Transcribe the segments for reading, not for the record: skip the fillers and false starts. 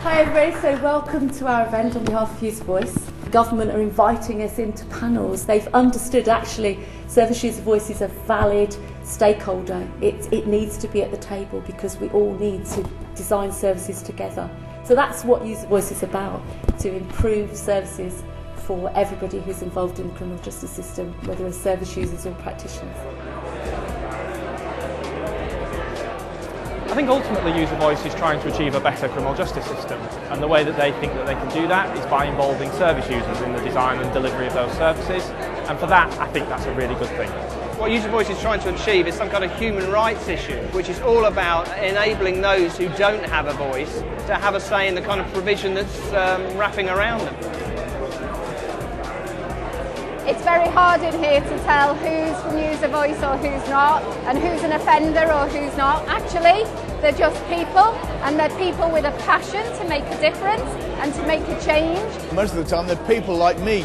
Hi everybody, so welcome to our event on behalf of User Voice. The government are inviting us into panels. They've understood actually service user voice is a valid stakeholder. It needs to be at the table because we all need to design services together. So that's what User Voice is about, to improve services for everybody who's involved in the criminal justice system, whether as service users or practitioners. I think ultimately User Voice is trying to achieve a better criminal justice system, and the way that they think that they can do that is by involving service users in the design and delivery of those services, and for that I think that's a really good thing. What User Voice is trying to achieve is some kind of human rights issue, which is all about enabling those who don't have a voice to have a say in the kind of provision that's wrapping around them. It's very hard in here to tell who's from User Voice or who's not, and who's an offender or who's not. Actually, they're just people, and they're people with a passion to make a difference and to make a change. Most of the time they're people like me,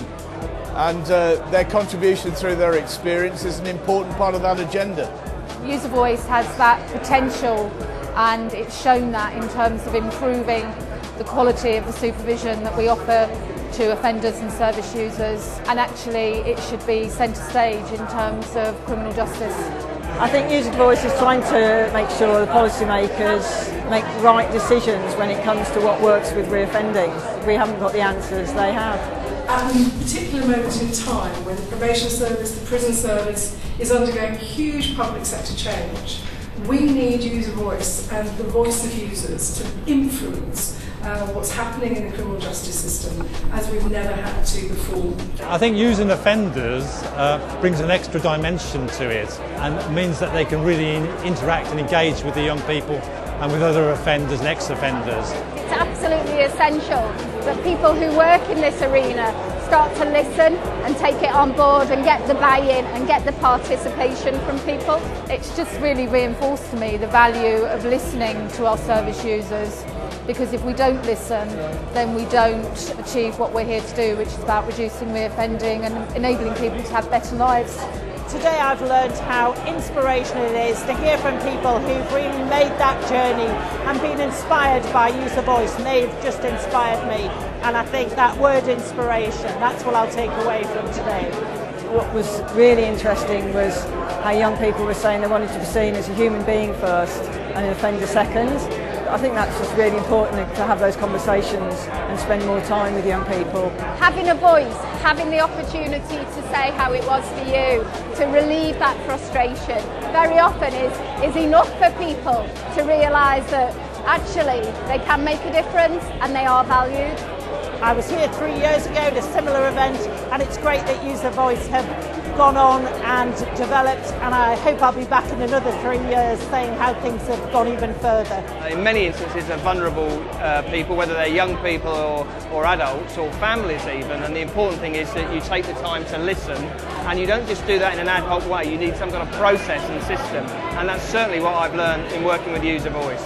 and their contribution through their experience is an important part of that agenda. User Voice has that potential, and it's shown that in terms of improving the quality of the supervision that we offer to offenders and service users, and actually it should be centre stage in terms of criminal justice. I think User Voice is trying to make sure the policymakers make the right decisions when it comes to what works with reoffending. We haven't got the answers, they have. At a particular moment in time when the probation service, the prison service is undergoing huge public sector change, we need User Voice and the voice of users to influence what's happening in the criminal justice system as we've never had to before. I think using offenders brings an extra dimension to it and means that they can really interact and engage with the young people and with other offenders and ex-offenders. It's absolutely essential that people who work in this arena start to listen and take it on board and get the buy-in and get the participation from people. It's just really reinforced to me the value of listening to our service users, because if we don't listen, then we don't achieve what we're here to do, which is about reducing reoffending and enabling people to have better lives. Today I've learned how inspirational it is to hear from people who've really made that journey and been inspired by User Voice, and they've just inspired me. And I think that word inspiration, that's what I'll take away from today. What was really interesting was how young people were saying they wanted to be seen as a human being first and an offender second. I think that's just really important to have those conversations and spend more time with young people. Having a voice, having the opportunity to say how it was for you, to relieve that frustration, very often is enough for people to realise that actually they can make a difference and they are valued. I was here 3 years ago at a similar event, and it's great that User Voice have gone on and developed, and I hope I'll be back in another 3 years saying how things have gone even further. In many instances are vulnerable people, whether they're young people or adults or families even, and the important thing is that you take the time to listen, and you don't just do that in an ad hoc way. You need some kind of process and system, and that's certainly what I've learned in working with User Voice.